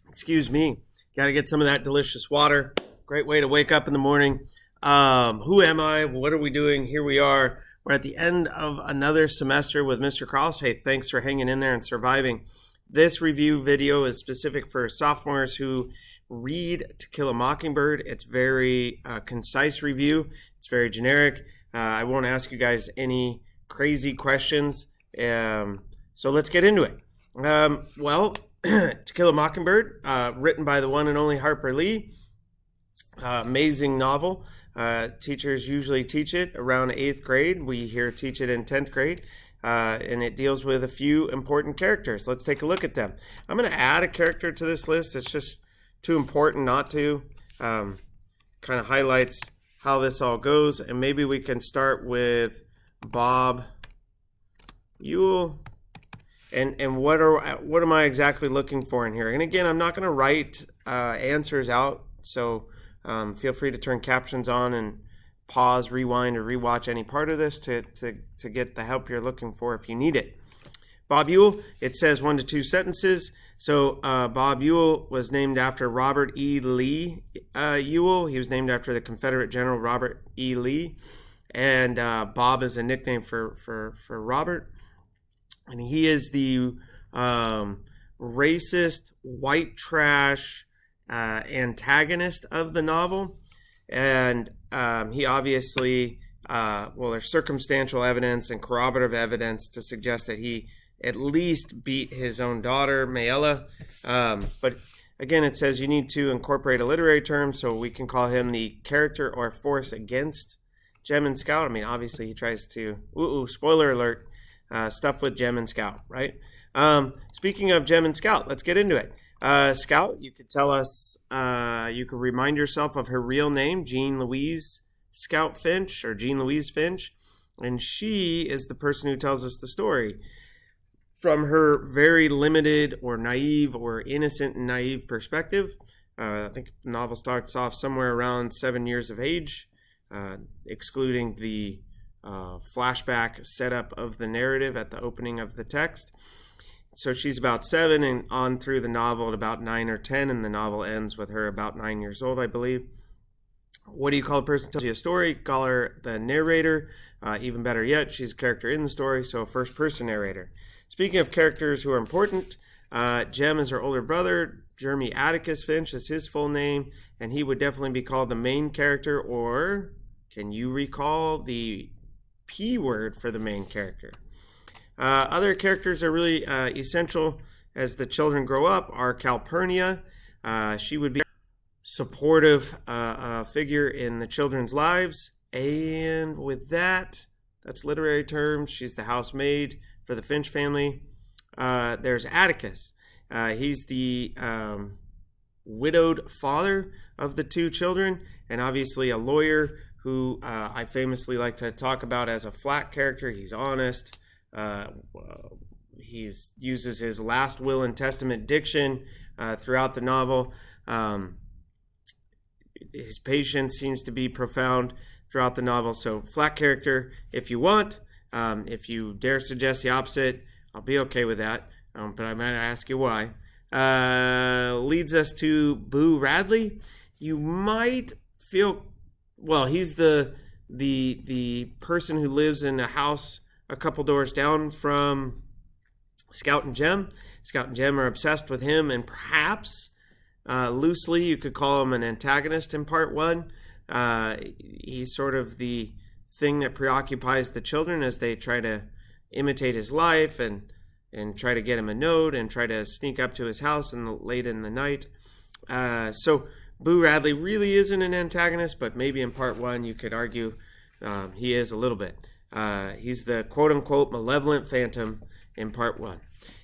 Excuse me. Got to get some of that delicious water. Great way to wake up in the morning. Who am I? What are we doing? Here we are. We're at the end of another semester with Mr. Cross. Hey, thanks for hanging in there and surviving. This review video is specific for sophomores who read To Kill a Mockingbird. It's very concise review. It's very generic. I won't ask you guys any crazy questions. So let's get into it. To Kill a Mockingbird, written by the one and only Harper Lee. Amazing novel. Teachers usually teach it around 8th grade. We here teach it in 10th grade. And it deals with a few important characters. Let's take a look at them. I'm going to add a character to this list. It's just too important not to. Kind of highlights how this all goes. And maybe we can start with Bob Ewell. And what am I exactly looking for in here? And again, I'm not going to write answers out. So feel free to turn captions on and pause, rewind, or rewatch any part of this to get the help you're looking for if you need it. Bob Ewell, it says 1 to 2 sentences. So Bob Ewell was named after Robert E. Lee Ewell. He was named after the Confederate General Robert E. Lee. And Bob is a nickname for Robert. And he is the racist, white trash antagonist of the novel. And he obviously, there's circumstantial evidence and corroborative evidence to suggest that he at least beat his own daughter, Mayella. But again, it says you need to incorporate a literary term, so we can call him the character or force against Jem and Scout. I mean, obviously he tries to, spoiler alert, stuff with Jem and Scout, right? Speaking of Jem and Scout, let's get into it. Scout, you could tell us, you could remind yourself of her real name, Jean Louise Scout Finch, or Jean Louise Finch, and she is the person who tells us the story from her very limited or naive or innocent and naive perspective. I think the novel starts off somewhere around 7 years of age, excluding the flashback setup of the narrative at the opening of the text. So she's about 7 and on through the novel at about 9 or 10, and the novel ends with her about 9 years old, I believe. What do you call a person who tells you a story? Call her the narrator. Even better yet, she's a character in the story, so a first-person narrator. Speaking of characters who are important, Jem is her older brother. Jeremy Atticus Finch is his full name, and he would definitely be called the main character, or can you recall the P word for the main character? Other characters are really essential as the children grow up are Calpurnia. She would be a supportive figure in the children's lives. And with that, that's literary terms. She's the housemaid for the Finch family. There's Atticus. He's the widowed father of the 2 children, and obviously a lawyer who I famously like to talk about as a flat character. He's honest. He uses his last will and testament diction throughout the novel. His patience seems to be profound throughout the novel. So flat character if you want. If you dare suggest the opposite, I'll be okay with that. But I might ask you why. Leads us to Boo Radley. You might feel, he's the person who lives in a house a couple doors down from Scout and Jem. Scout and Jem are obsessed with him, and perhaps loosely you could call him an antagonist in part 1. He's sort of the thing that preoccupies the children as they try to imitate his life and try to get him a note and try to sneak up to his house late in the night. So Boo Radley really isn't an antagonist, but maybe in part 1 you could argue he is a little bit. He's the quote-unquote malevolent phantom in part 1.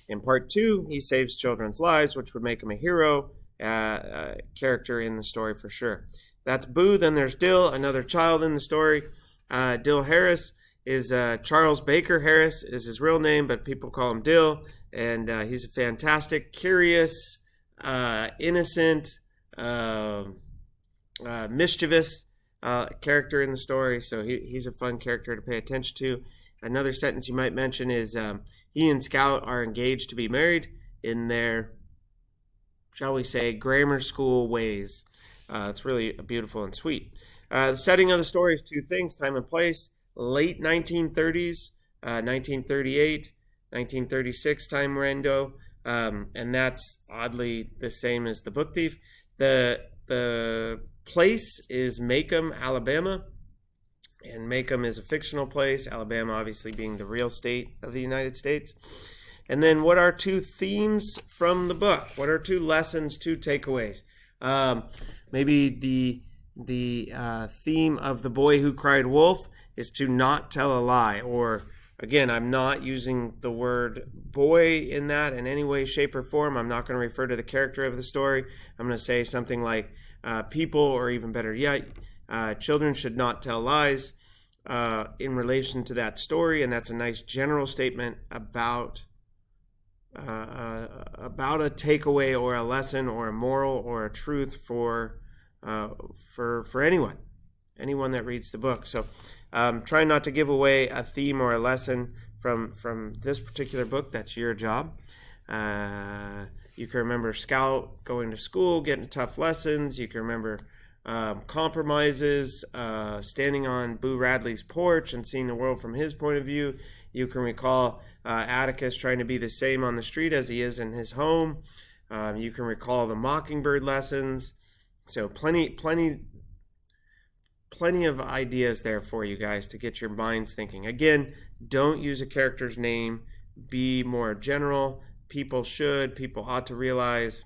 In part 2, he saves children's lives, which would make him a hero character in the story for sure. That's Boo. Then there's Dill, another child in the story. Dill Harris is Charles Baker Harris is his real name, but people call him Dill. And he's a fantastic, curious, innocent, mischievous character in the story. So he's a fun character to pay attention to. Another sentence you might mention is he and Scout are engaged to be married in their, shall we say, grammar school ways. It's really beautiful and sweet. The setting of the story is two things: time and place. Late 1930s, 1938, 1936 time window, and that's oddly the same as The Book Thief. The place is Macomb, Alabama, and Macomb is a fictional place, Alabama obviously being the real state of the United States. And then what are two themes from the book? What are two lessons, two takeaways? Maybe the theme of The Boy Who Cried Wolf is to not tell a lie. Or, again, I'm not using the word boy in that in any way, shape, or form. I'm not going to refer to the character of the story. I'm going to say something like people, or even better yet, children should not tell lies in relation to that story. And that's a nice general statement about a takeaway or a lesson or a moral or a truth for anyone that reads the book. So try not to give away a theme or a lesson from this particular book. That's your job. You can remember Scout going to school, getting tough lessons. You can remember compromises, standing on Boo Radley's porch and seeing the world from his point of view. You can recall Atticus trying to be the same on the street as he is in his home. You can recall the Mockingbird lessons. So plenty of ideas there for you guys to get your minds thinking. Again, don't use a character's name. Be more general. People ought to realize,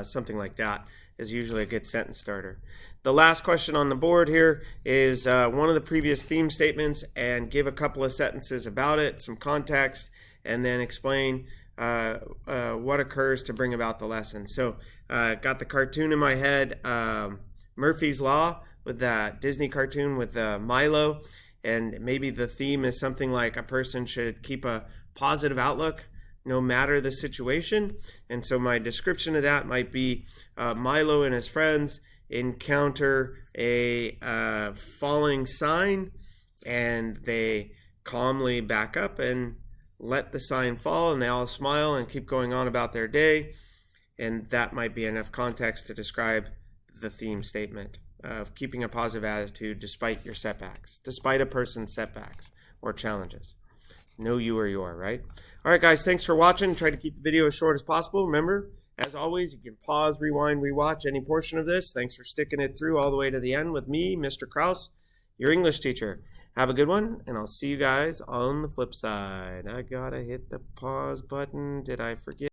something like that is usually a good sentence starter. The last question on the board here is one of the previous theme statements, and give a couple of sentences about it, some context, and then explain what occurs to bring about the lesson. So got the cartoon in my head, Murphy's Law, with that Disney cartoon with Milo, and maybe the theme is something like a person should keep a positive outlook no matter the situation. And so my description of that might be Milo and his friends encounter a falling sign, and they calmly back up and let the sign fall, and they all smile and keep going on about their day. And that might be enough context to describe the theme statement of keeping a positive attitude despite your setbacks, despite a person's setbacks or challenges. Know you or your, right? All right, guys, thanks for watching. Try to keep the video as short as possible. Remember, as always, you can pause, rewind, rewatch any portion of this. Thanks for sticking it through all the way to the end with me, Mr. Kraus, your English teacher. Have a good one, and I'll see you guys on the flip side. I gotta hit the pause button. Did I forget?